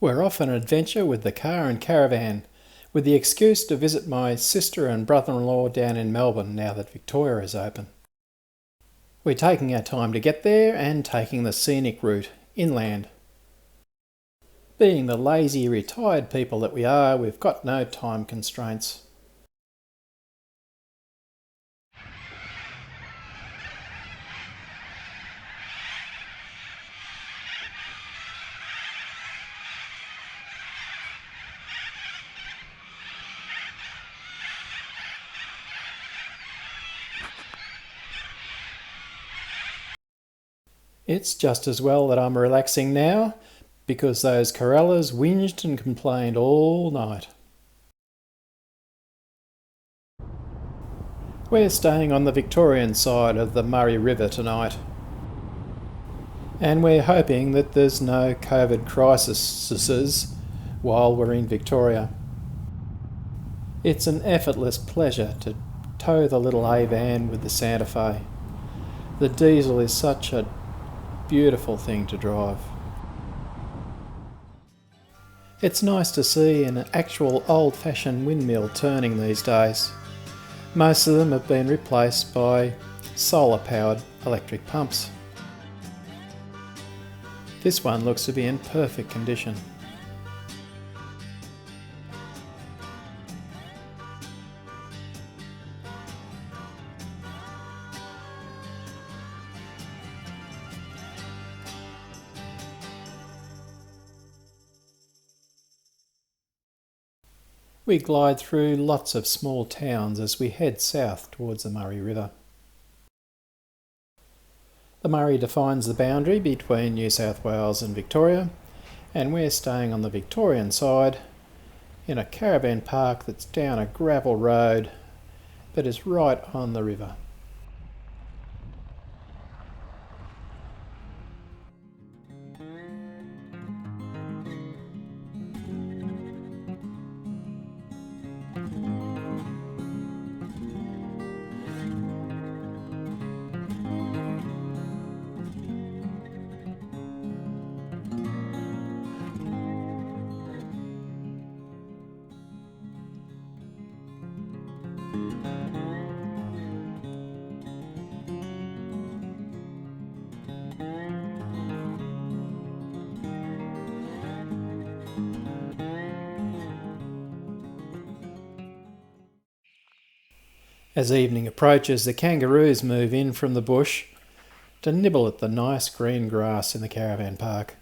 We're off on an adventure with the car and caravan, with the excuse to visit my sister and brother-in-law down in Melbourne now that Victoria is open. We're taking our time to get there and taking the scenic route, inland. Being the lazy, retired people that we are, we've got no time constraints. It's just as well that I'm relaxing now, because those Corellas whinged and complained all night. We're staying on the Victorian side of the Murray River tonight, and we're hoping that there's no COVID crises while we're in Victoria. It's an effortless pleasure to tow the little A-van with the Santa Fe. The diesel is such a beautiful thing to drive. It's nice to see an actual old-fashioned windmill turning these days. Most of them have been replaced by solar-powered electric pumps. This one looks to be in perfect condition. We glide through lots of small towns as we head south towards the Murray River. The Murray defines the boundary between New South Wales and Victoria, and we're staying on the Victorian side in a caravan park that's down a gravel road but is right on the river. As evening approaches, the kangaroos move in from the bush to nibble at the nice green grass in the caravan park.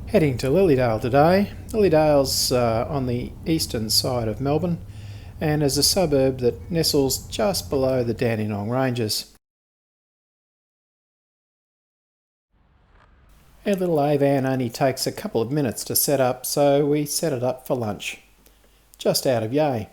Heading to Lilydale today. Lilydale's on the eastern side of Melbourne and is a suburb that nestles just below the Dandenong Ranges. Our little A-van only takes a couple of minutes to set up, so we set it up for lunch, just out of Yea.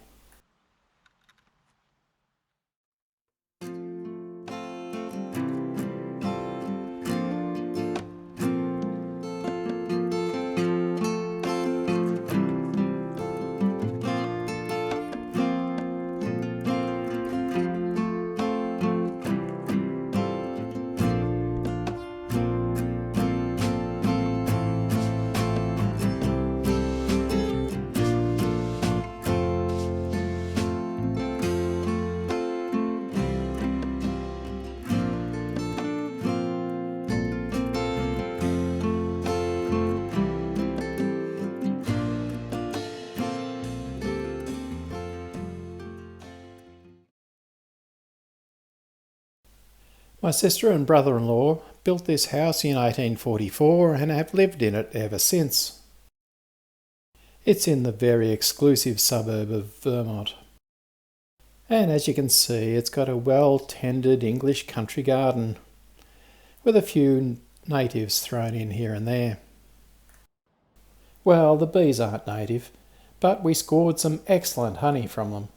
My sister and brother-in-law built this house in 1844 and have lived in it ever since. It's in the very exclusive suburb of Vermont. And as you can see, it's got a well-tended English country garden with a few natives thrown in here and there. Well, the bees aren't native, but we scored some excellent honey from them.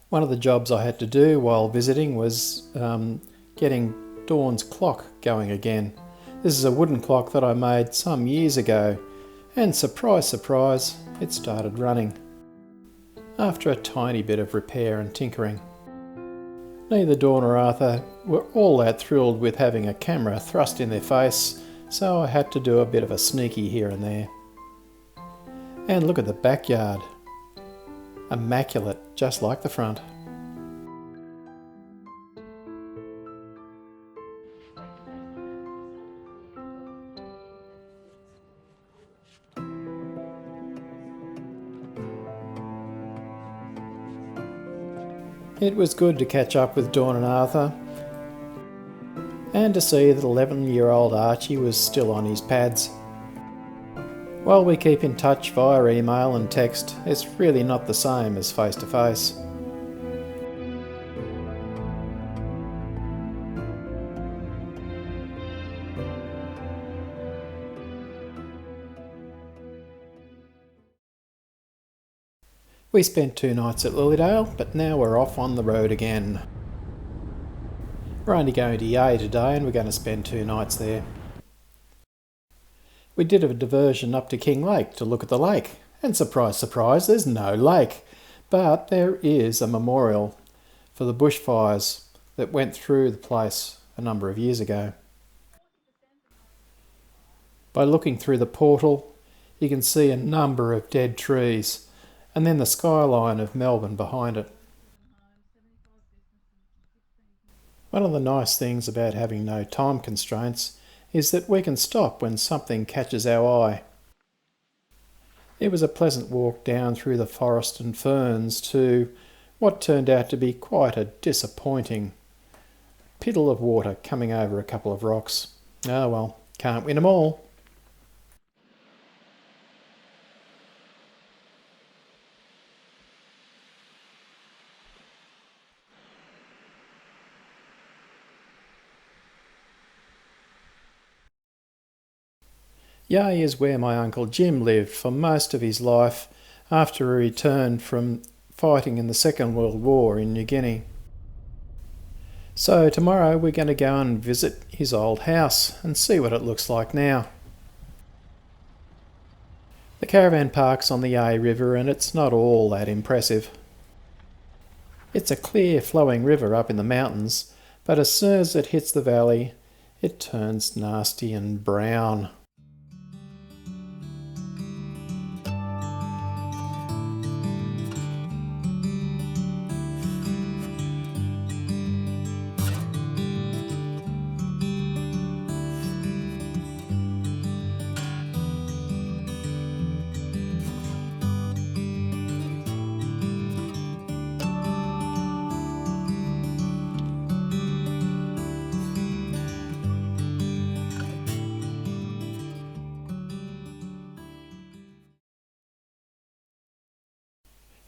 One of the jobs I had to do while visiting was getting Dawn's clock going again. This is a wooden clock that I made some years ago, and surprise, surprise, it started running after a tiny bit of repair and tinkering. Neither Dawn or Arthur were all that thrilled with having a camera thrust in their face, so I had to do a bit of a sneaky here and there. And look at the backyard. Immaculate, just like the front. It was good to catch up with Dawn and Arthur, and to see that 11-year-old Archie was still on his pads. While we keep in touch via email and text, it's really not the same as face to face. We spent 2 nights at Lilydale, but now we're off on the road again. We're only going to Yea today and we're going to spend 2 nights there. We did a diversion up to King Lake to look at the lake, and surprise, surprise, there's no lake, but there is a memorial for the bushfires that went through the place a number of years ago. By looking through the portal, you can see a number of dead trees, and then the skyline of Melbourne behind it. One of the nice things about having no time constraints is that we can stop when something catches our eye. It was a pleasant walk down through the forest and ferns to what turned out to be quite a disappointing piddle of water coming over a couple of rocks. Oh well, can't win them all. Yea is where my Uncle Jim lived for most of his life after he returned from fighting in the Second World War in New Guinea. So tomorrow we're going to go and visit his old house and see what it looks like now. The caravan park's on the Yea River and it's not all that impressive. It's a clear flowing river up in the mountains, but as soon as it hits the valley, it turns nasty and brown.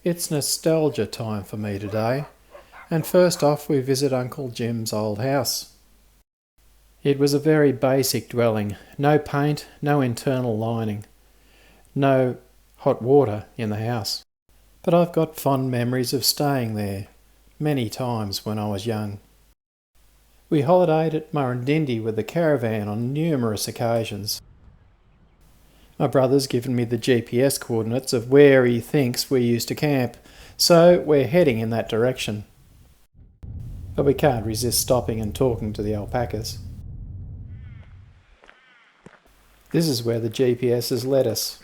It's nostalgia time for me today, and first off we visit Uncle Jim's old house. It was a very basic dwelling, no paint, no internal lining, no hot water in the house. But I've got fond memories of staying there many times when I was young. We holidayed at Murrindindi with the caravan on numerous occasions. My brother's given me the GPS coordinates of where he thinks we used to camp, so we're heading in that direction. But we can't resist stopping and talking to the alpacas. This is where the GPS has led us.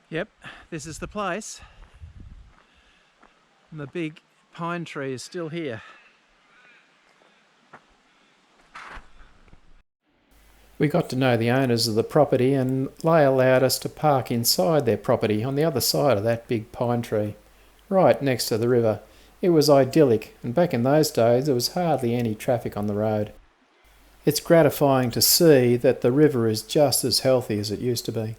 Yep, this is the place. And the big pine tree is still here. We got to know the owners of the property and they allowed us to park inside their property on the other side of that big pine tree, right next to the river. It was idyllic, and back in those days there was hardly any traffic on the road. It's gratifying to see that the river is just as healthy as it used to be.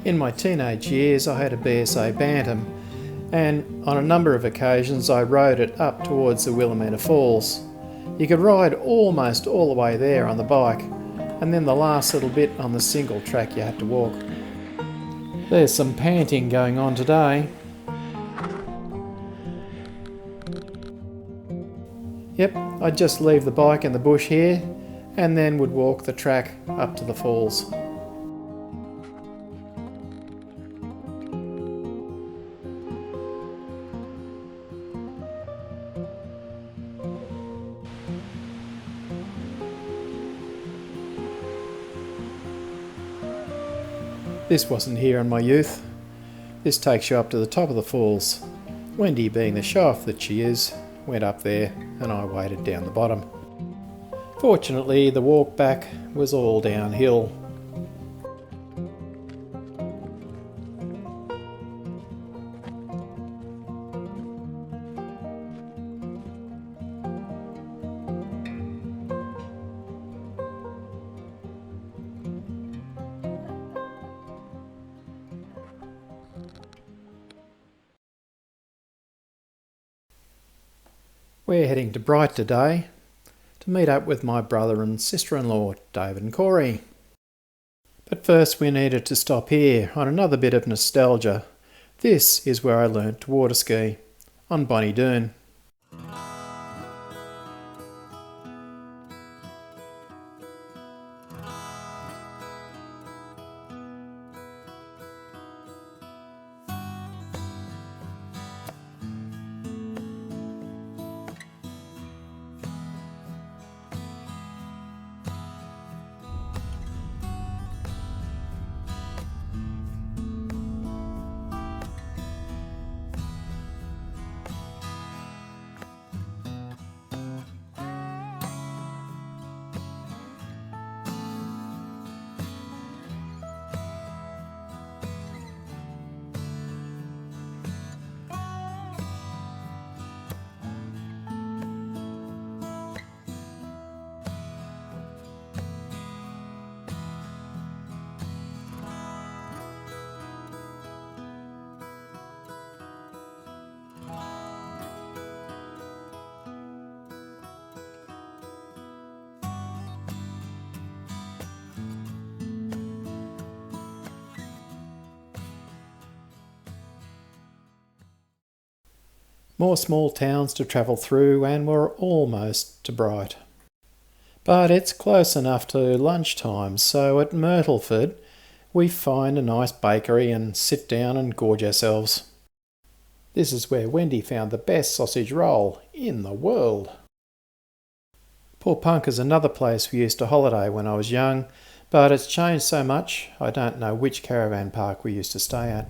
In my teenage years I had a BSA Bantam, and on a number of occasions I rode it up towards the Willamette Falls. You could ride almost all the way there on the bike, and then the last little bit on the single track you had to walk. There's some panting going on today. Yep, I'd just leave the bike in the bush here and then would walk the track up to the falls. This wasn't here in my youth. This takes you up to the top of the falls. Wendy, being the show-off that she is, went up there and I waded down the bottom. Fortunately, the walk back was all downhill. We're heading to Bright today to meet up with my brother and sister-in-law, David and Corey. But first we needed to stop here on another bit of nostalgia. This is where I learnt to water ski, on Bonnie Doon. More small towns to travel through and we're almost to Bright. But it's close enough to lunchtime, so at Myrtleford we find a nice bakery and sit down and gorge ourselves. This is where Wendy found the best sausage roll in the world. Poor Punk is another place we used to holiday when I was young, but it's changed so much I don't know which caravan park we used to stay at.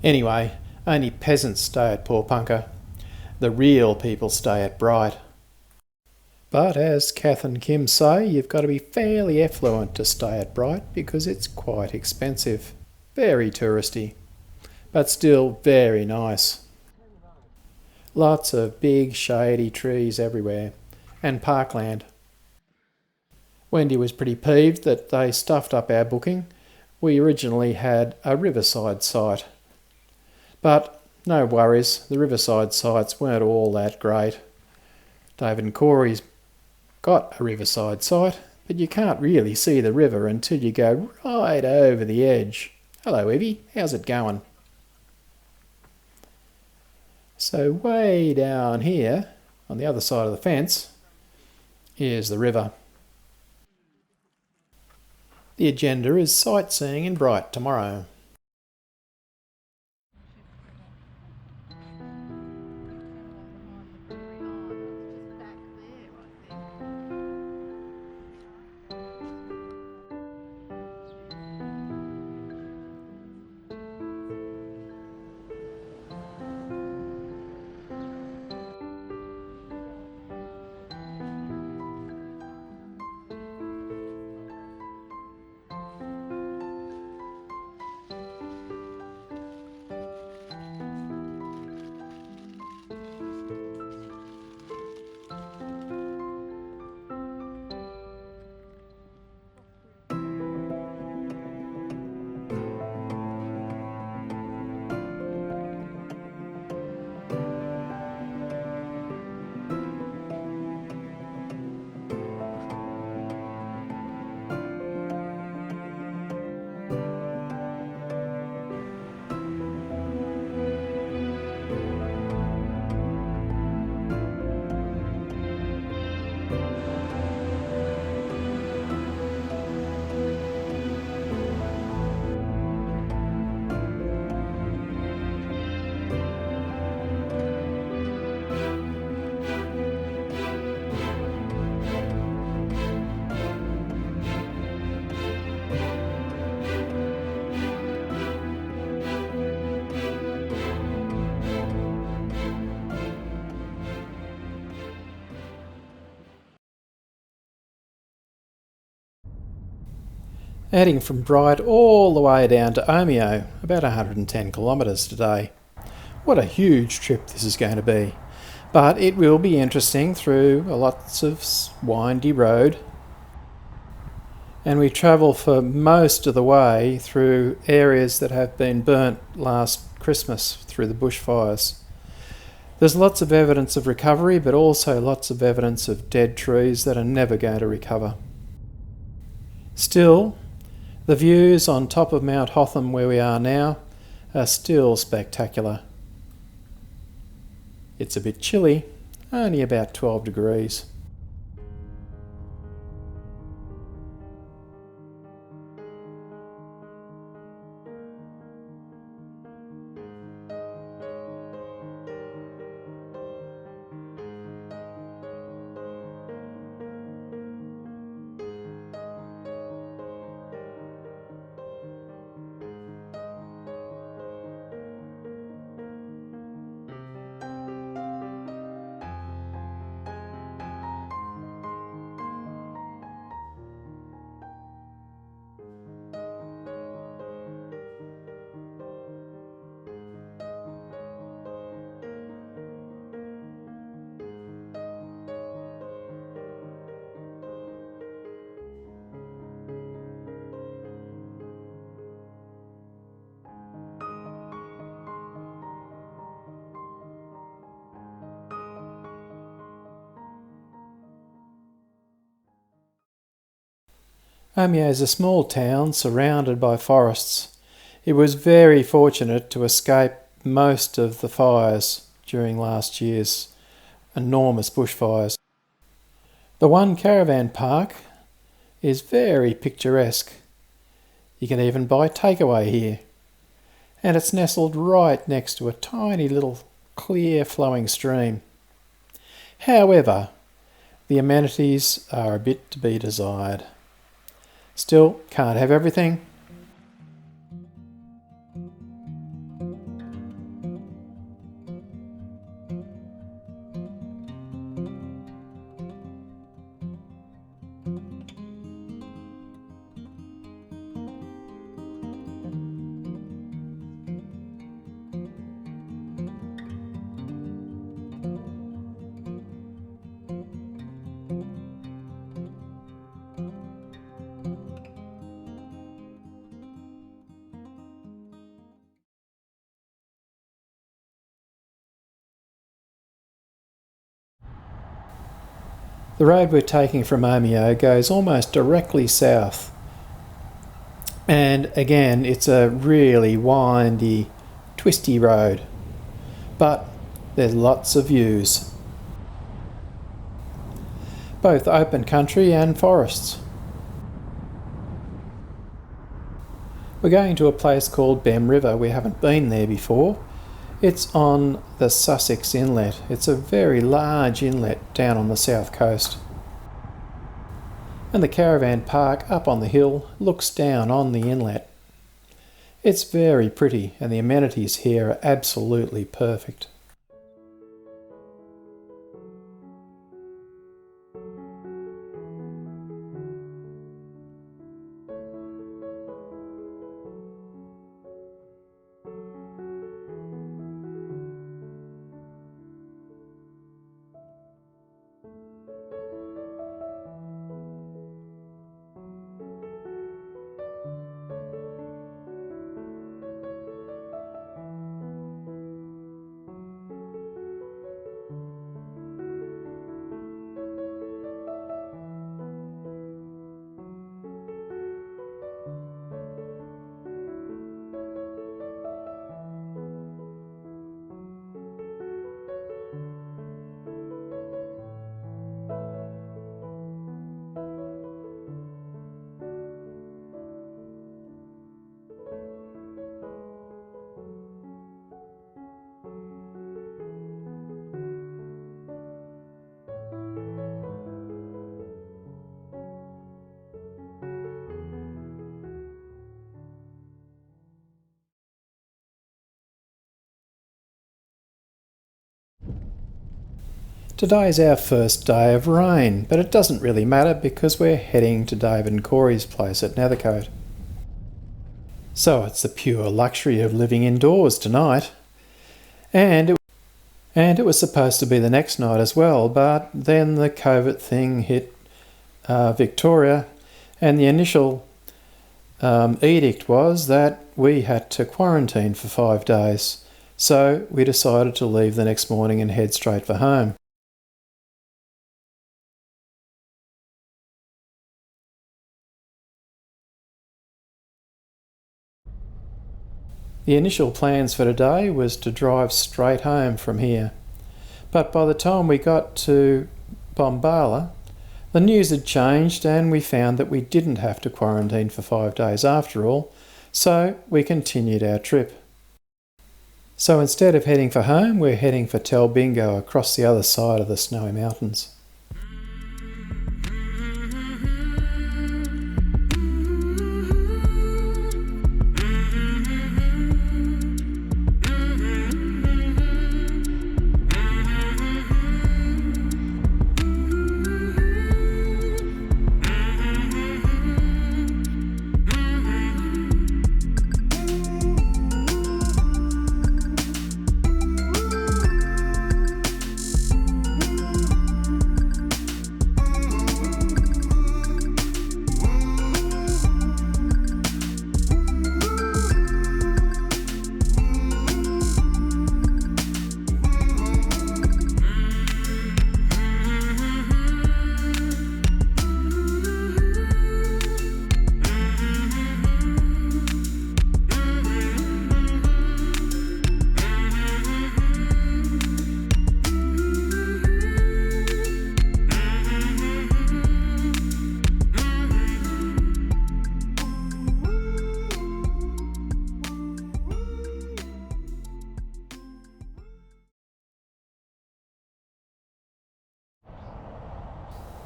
Anyway, only peasants stay at Poor Punker. The real people stay at Bright. But as Kath and Kim say, you've got to be fairly affluent to stay at Bright because it's quite expensive. Very touristy, but still very nice. Lots of big shady trees everywhere, and parkland. Wendy was pretty peeved that they stuffed up our booking. We originally had a riverside site. But no worries, the riverside sites weren't all that great. David and Corey's got a riverside site, but you can't really see the river until you go right over the edge. Hello Evie, how's it going? So way down here, on the other side of the fence, is the river. The agenda is sightseeing in Bright tomorrow. Heading from Bright all the way down to Omeo, about 110 kilometres today. What a huge trip this is going to be. But it will be interesting through lots of windy road. And we travel for most of the way through areas that have been burnt last Christmas through the bushfires. There's lots of evidence of recovery, but also lots of evidence of dead trees that are never going to recover. Still, the views on top of Mount Hotham where we are now are still spectacular. It's a bit chilly, only about 12 degrees. Omeo is a small town surrounded by forests. It was very fortunate to escape most of the fires during last year's enormous bushfires. The one caravan park is very picturesque. You can even buy takeaway here. And it's nestled right next to a tiny little clear flowing stream. However, the amenities are a bit to be desired. Still, can't have everything. The road we're taking from Omeo goes almost directly south. And again, it's a really windy, twisty road. But there's lots of views. Both open country and forests. We're going to a place called Bem River. We haven't been there before. It's on the Sussex Inlet. It's a very large inlet down on the south coast. And the caravan park up on the hill looks down on the inlet. It's very pretty and the amenities here are absolutely perfect. Today's our first day of rain, but it doesn't really matter because we're heading to David and Corey's place at Nethercote. So it's the pure luxury of living indoors tonight. And it was supposed to be the next night as well, but then the COVID thing hit Victoria, and the initial edict was that we had to quarantine for 5 days. So we decided to leave the next morning and head straight for home. The initial plans for today was to drive straight home from here. But by the time we got to Bombala, the news had changed and we found that we didn't have to quarantine for 5 days after all, so we continued our trip. So instead of heading for home, we're heading for Telbingo across the other side of the Snowy Mountains.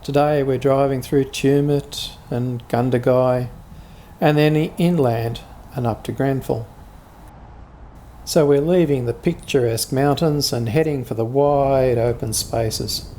Today we're driving through Tumut and Gundagai and then inland and up to Grenfell. So we're leaving the picturesque mountains and heading for the wide open spaces.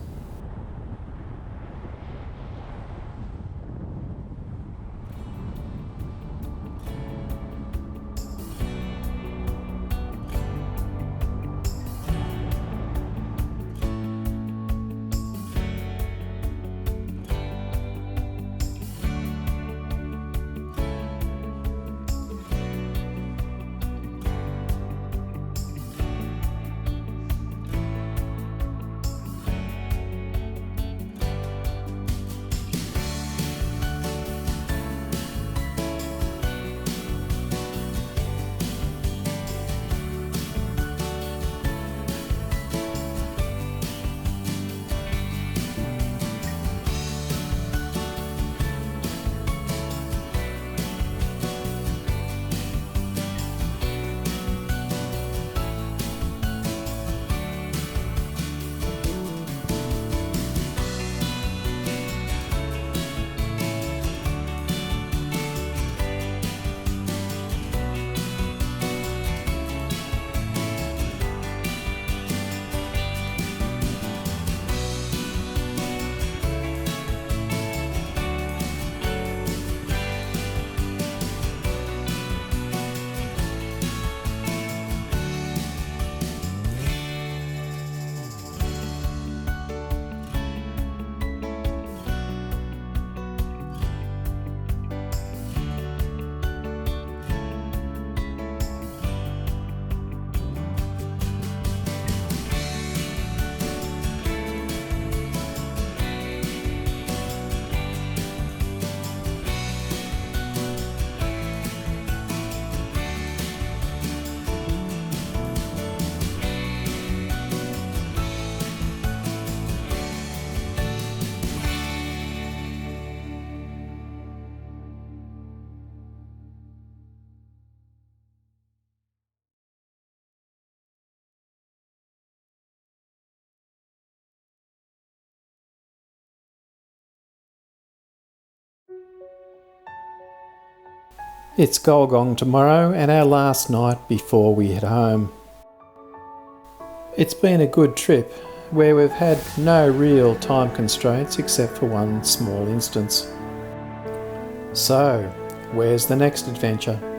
It's Golgong tomorrow and our last night before we head home. It's been a good trip where we've had no real time constraints except for one small instance. So, where's the next adventure?